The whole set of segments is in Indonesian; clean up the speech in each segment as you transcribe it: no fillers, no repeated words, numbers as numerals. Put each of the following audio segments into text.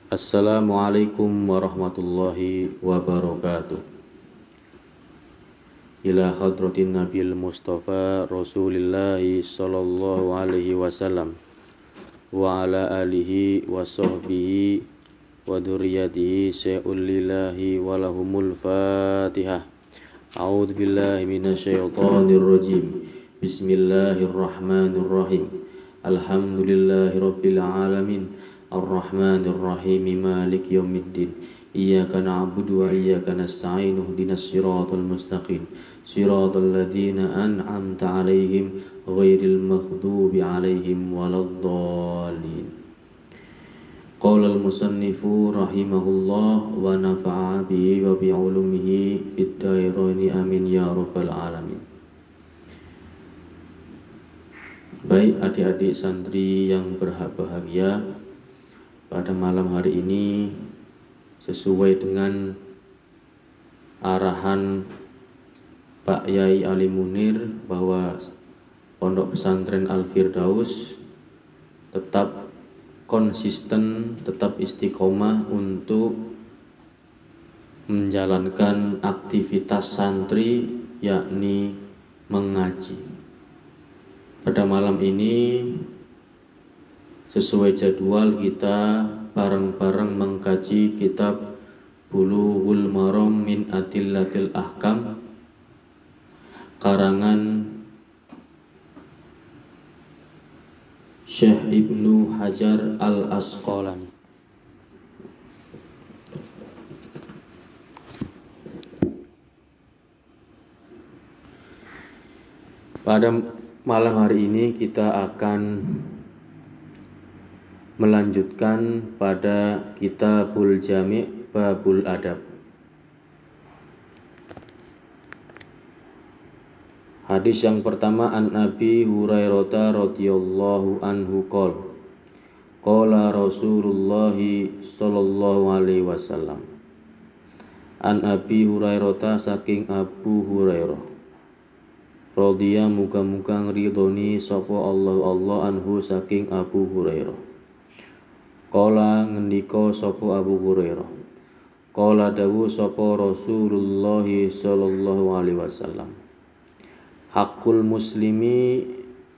Assalamualaikum warahmatullahi wabarakatuh. Ila hadratin Nabil Mustafa Rasulillahi sallallahu alaihi wasallam wa ala alihi wa sahbihi wa dzurriyyatihi syai'ul lillahi wa lahumul fatihah. A'udzu billahi minasyaitonir rajim. Bismillahirrahmanirrahim. Alhamdulillahi rabbil alamin. Ar-Rahmanir Rahim, Maliki Yaumiddin. Iyyaka na'budu wa iyyaka nasta'in. Ihdinas siratal mustaqim. Siratal ladzina an'amta 'alaihim ghairil maghdubi 'alaihim waladdallin. Qala al-musannifu rahimahullah wa nafa'a bihi wa bi 'ulumihi fid dharain amin ya rabbal alamin. Baik adik-adik santri yang berbahagia, pada malam hari ini sesuai dengan arahan Pak Yai Ali Munir bahwa Pondok Pesantren Al-Firdaus tetap konsisten, tetap istiqomah untuk menjalankan aktivitas santri, yakni mengaji. Pada malam ini sesuai jadwal kita bareng-bareng mengkaji kitab Bulughul Maram min Adillatil Ahkam karangan Syekh Ibnu Hajar Al-Asqalani. Pada malam hari ini kita akan melanjutkan pada Kitabul Jami' Babul Adab. Hadis yang pertama, an Abi Hurairah radhiyallahu anhu qala Rasulullah sallallahu alaihi wasallam. An Abi Hurairah, saking Abu Hurairah radhiya muga-muga ngridoni sapa Allah anhu saking Abu Hurairah. Qala ngendika sapa Abu Hurairah, qala dawu sapa Rasulullah sallallahu alaihi wasallam, hakul muslimi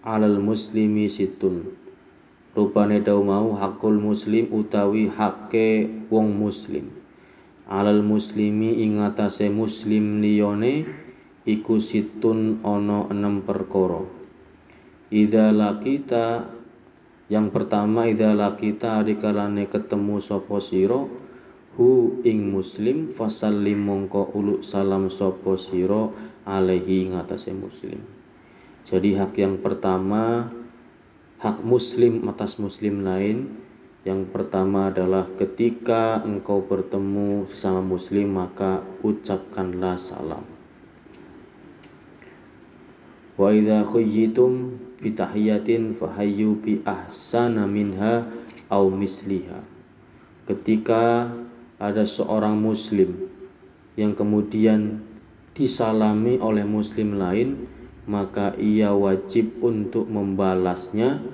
alal muslimi situn. Rupane dawu mau hakul muslim utawi hakke wong muslim, alal muslimi ing atase muslim liyane iku situn ana 6 perkara. Idza laqita, yang pertama, idza laqita arikalane ketemu sapa sira hu ing muslim fasallim mongko uluk salam sapa sira alaihi ngatasé muslim. Jadi hak yang pertama, hak muslim atas muslim lain, yang pertama adalah ketika engkau bertemu sesama muslim maka ucapkanlah salam. Wa idza khuyyitum bitahiyatin fahayyu bi ahsana minha aw misliha. Ketika ada seorang muslim yang kemudian disalami oleh muslim lain, maka ia wajib untuk membalasnya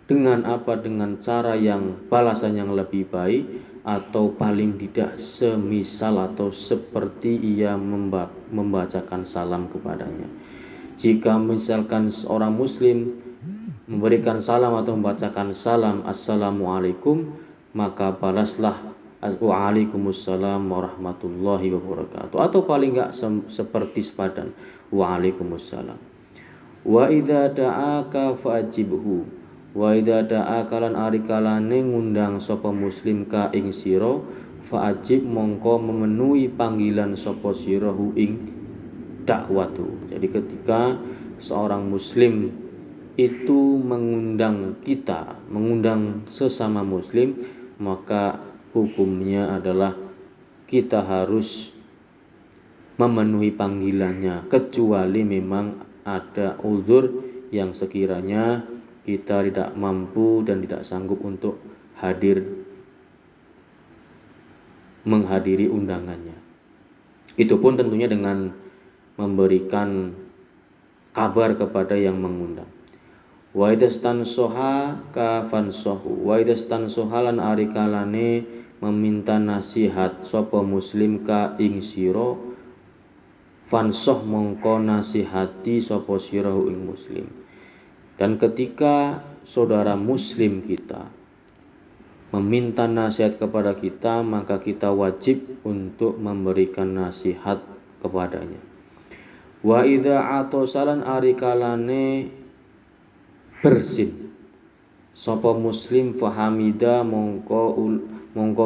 dengan apa? Dengan cara yang balasan yang lebih baik, atau paling tidak semisal atau seperti ia membacakan salam kepadanya. Jika misalkan seorang muslim memberikan salam atau membacakan salam assalamualaikum, maka balaslah waalaikumsalam warahmatullahi wabarakatuh, atau paling enggak seperti sepadan waalaikumsalam. Wa idza da'aka fa'ajibhu, wa idza da'aka lan arikalane ngundang sapa muslim ka ing sira, fa'ajib mongko memenuhi panggilan sapa sira hu ing dakwatu. Jadi ketika seorang muslim itu mengundang kita, mengundang sesama muslim, maka hukumnya adalah kita harus memenuhi panggilannya, kecuali memang ada uzur yang sekiranya kita tidak mampu dan tidak sanggup untuk menghadiri undangannya. Itu pun tentunya dengan memberikan kabar kepada yang mengundang. Wa idastansoha ka fansohu. Wa idastansoha lan ari kalane meminta nasihat sapa muslim ka ing sira, fansoh mongko nasihati sapa sira ing muslim. Dan ketika saudara muslim kita meminta nasihat kepada kita, maka kita wajib untuk memberikan nasihat kepadanya. Wa idza atasalan ari kalane bersin sapa muslim fahamida mongko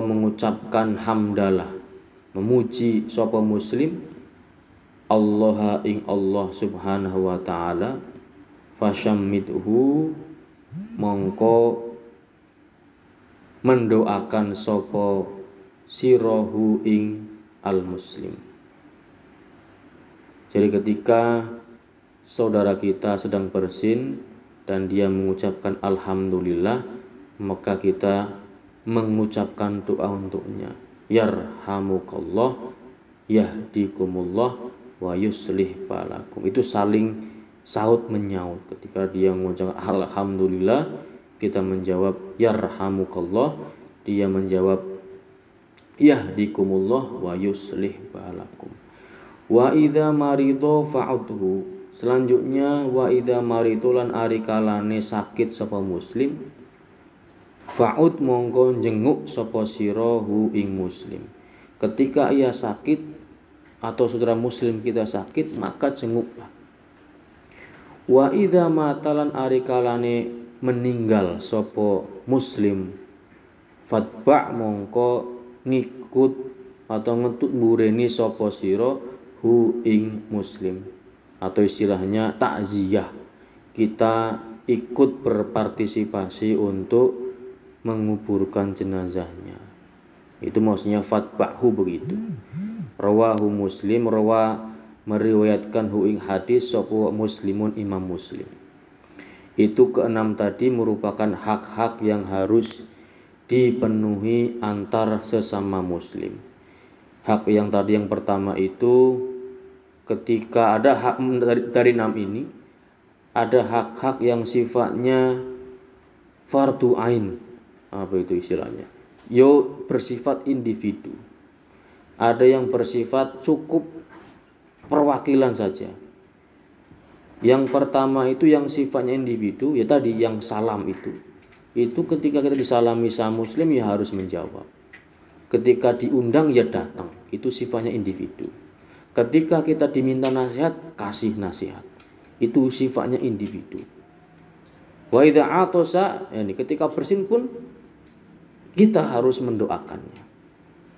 mengucapkan hamdalah, memuji sapa muslim Allah ing Allah subhanahu wa ta'ala, fasyammidhu mongko mendoakan sapa sirahu ing al muslim. Jadi ketika saudara kita sedang bersin dan dia mengucapkan alhamdulillah, maka kita mengucapkan doa untuknya, yarhamukallah, yahdikumullah, wa yuslih balakum. Itu saling saut menyaut. Ketika dia mengucapkan alhamdulillah, kita menjawab yarhamukallah, dia menjawab yahdikumullah wa yuslih balakum. Wa idza marido fa'udhu. Selanjutnya wa idza marido lan ari kalane sakit sapa muslim, fa'ud mongko jenguk sapa sira hu ing muslim. Ketika ia sakit atau saudara muslim kita sakit, maka jenguklah. Wa idza matalan ari kalane meninggal sapa muslim, fatba mongko ngikut atau ngetut mbureni sapa sira hu ing muslim, atau istilahnya takziah, kita ikut berpartisipasi untuk menguburkan jenazahnya. Itu maksudnya fatba'hu begitu. Rawahu Muslim, meriwayatkan hu ing hadis sapa muslimun imam Muslim. Itu keenam tadi merupakan hak-hak yang harus dipenuhi antar sesama muslim. Hak yang tadi yang pertama itu, ketika ada hak dari enam ini, ada hak-hak yang sifatnya fardu ain. Apa itu istilahnya? Bersifat individu. Ada yang bersifat cukup perwakilan saja. Yang pertama itu yang sifatnya individu, ya tadi yang salam itu. Itu ketika kita disalami sama muslim ya harus menjawab. Ketika diundang ya datang. Itu sifatnya individu. Ketika kita diminta nasihat, kasih nasihat. Itu sifatnya individu. Wa idza atasa, yani ketika bersin pun kita harus mendoakannya.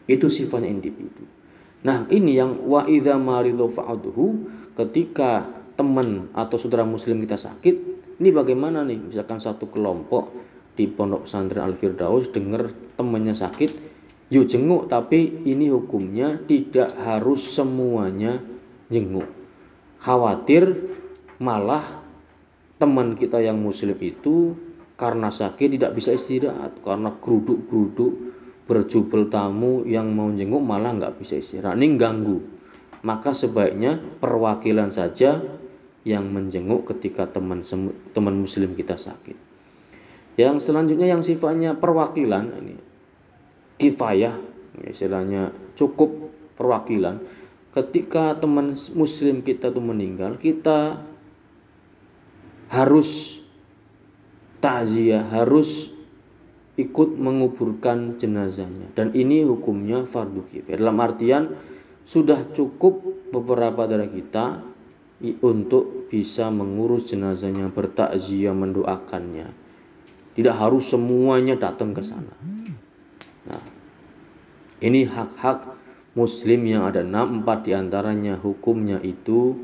Itu sifatnya individu. Nah, ini yang wa idza maridu fa'udhu, ketika teman atau saudara muslim kita sakit, ini bagaimana nih? Misalkan satu kelompok di Pondok Pesantren Al-Firdaus dengar temannya sakit, yuk jenguk, tapi ini hukumnya tidak harus semuanya jenguk. Khawatir malah teman kita yang muslim itu karena sakit tidak bisa istirahat, karena geruduk-geruduk berjubel tamu yang mau jenguk malah nggak bisa istirahat, ini ganggu. Maka sebaiknya perwakilan saja yang menjenguk ketika teman muslim kita sakit. Yang selanjutnya yang sifatnya perwakilan, ini kifayah, istilahnya cukup perwakilan. Ketika teman muslim kita itu meninggal, kita harus takziah, harus ikut menguburkan jenazahnya. Dan ini hukumnya fardu kifayah. Dalam artian sudah cukup beberapa dari kita untuk bisa mengurus jenazahnya, bertakziah, mendoakannya. Tidak harus semuanya datang ke sana. Nah, ini hak-hak muslim yang ada 6, 4 diantaranya hukumnya itu,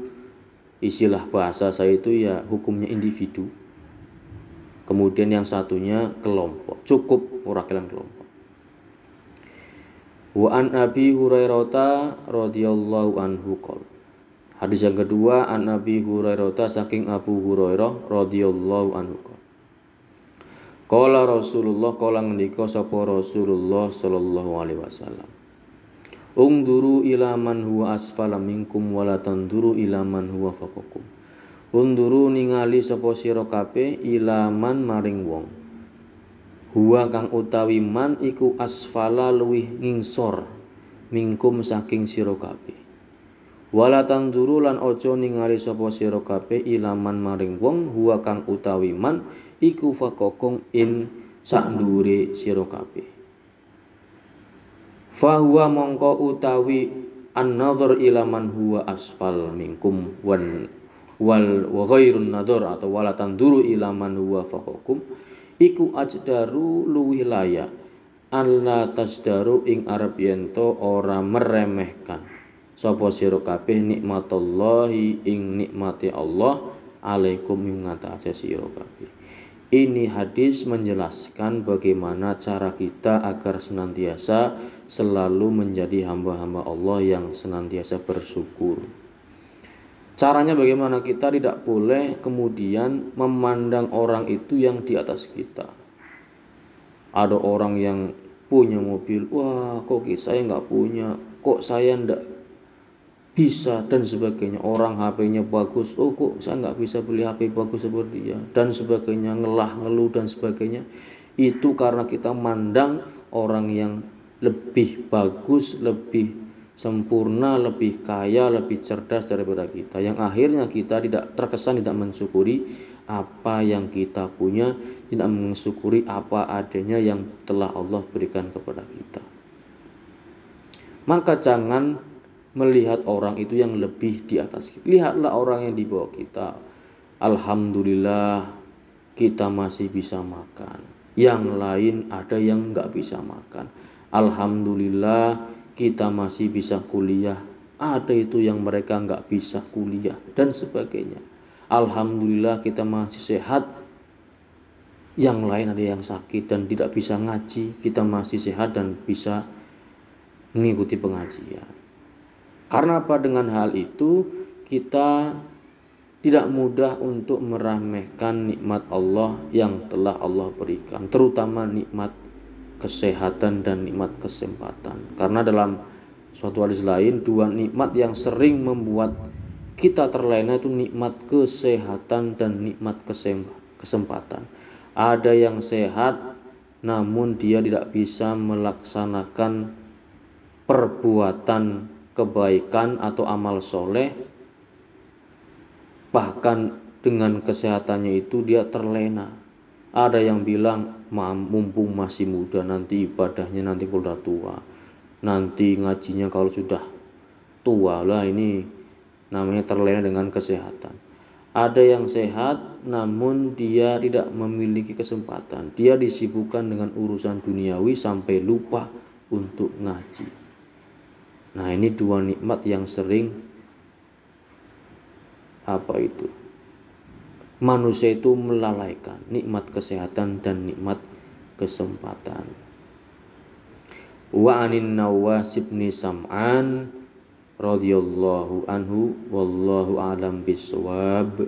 istilah bahasa saya itu ya hukumnya individu. Kemudian yang satunya kelompok, cukup perwakilan kelompok. Wa an Abi Hurairah radhiyallahu anhu qol. Hadis yang kedua, an Abi Hurairah, saking Abu Hurairah radhiyallahu anhu qol. Qala Rasulullah, qala ngendika sapa Rasulullah sallallahu alaihi wasallam. Ungduru ila man huwa asfala minkum wa la tanduru ila man huwa fawqakum. Unduru ningali sapa sira kabeh ilaman maring wong. Huwa kang utawi man iku asfala luwih ngingsor mingkum saking sira kabeh. Wala tanduru lan aja ningali sapa sira kabeh ilaman maring wong huwa kang utawi man iku fakokong in sak ndure sira kabeh. Fa huwa mongko utawi an-nadhar ilaman huwa asfal minkum wal ghairun nadhar atau wala tanduru ilaman huwa fakokum iku ajdaru luwih layak alla tasdaru ing arep yento ora meremehkan sapa sira kabeh nikmatullahi ing nikmati Allah alaikum ing ngatasé sira kabeh. Ini hadis menjelaskan bagaimana cara kita agar senantiasa selalu menjadi hamba-hamba Allah yang senantiasa bersyukur. Caranya bagaimana? Kita tidak boleh kemudian memandang orang itu yang di atas kita. Ada orang yang punya mobil, wah kok saya nggak punya, kok saya ndak bisa dan sebagainya. Orang HP-nya bagus, oh kok saya nggak bisa beli HP bagus seperti dia dan sebagainya, ngeluh dan sebagainya. Itu karena kita mandang orang yang lebih bagus, lebih sempurna, lebih kaya, lebih cerdas daripada kita, yang akhirnya kita tidak terkesan tidak mensyukuri apa yang kita punya, tidak mensyukuri apa adanya yang telah Allah berikan kepada kita. Maka jangan melihat orang itu yang lebih di atas kita. Lihatlah orang yang di bawah kita. Alhamdulillah kita masih bisa makan. Yang lain ada yang nggak bisa makan. Alhamdulillah kita masih bisa kuliah. Ada itu yang mereka nggak bisa kuliah dan sebagainya. Alhamdulillah kita masih sehat. Yang lain ada yang sakit dan tidak bisa ngaji. Kita masih sehat dan bisa mengikuti pengajian. Karena apa? Dengan hal itu kita tidak mudah untuk meremehkan nikmat Allah yang telah Allah berikan, terutama nikmat kesehatan dan nikmat kesempatan. Karena dalam suatu hadis lain, dua nikmat yang sering membuat kita terlena itu nikmat kesehatan dan nikmat kesempatan. Ada yang sehat namun dia tidak bisa melaksanakan perbuatan kebaikan atau amal soleh, bahkan dengan kesehatannya itu dia terlena. Ada yang bilang mumpung masih muda, nanti ibadahnya nanti kalau sudah tua, nanti ngajinya kalau sudah tua lah. Ini namanya terlena dengan kesehatan. Ada yang sehat namun dia tidak memiliki kesempatan, dia disibukkan dengan urusan duniawi sampai lupa untuk ngaji. Nah, ini dua nikmat yang sering manusia itu melalaikan, nikmat kesehatan dan nikmat kesempatan. Wa anin Nawas bin Sam'an radhiyallahu anhu wallahu a'lam bissawab.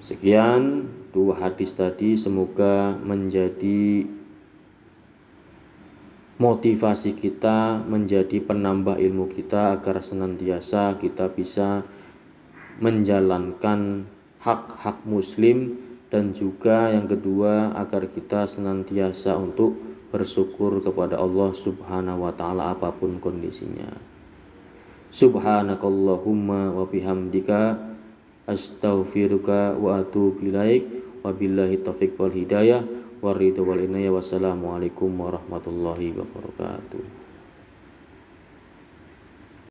Sekian dua hadis tadi, semoga menjadi motivasi kita, menjadi penambah ilmu kita agar senantiasa kita bisa menjalankan hak-hak muslim, dan juga yang kedua agar kita senantiasa untuk bersyukur kepada Allah Subhanahu wa taala apapun kondisinya. Subhanakallahumma wa bihamdika astaghfiruka wa atubu ilaik. Wabillahi taufiq wal hidayah. Wassalamualaikum warahmatullahi wabarakatuh.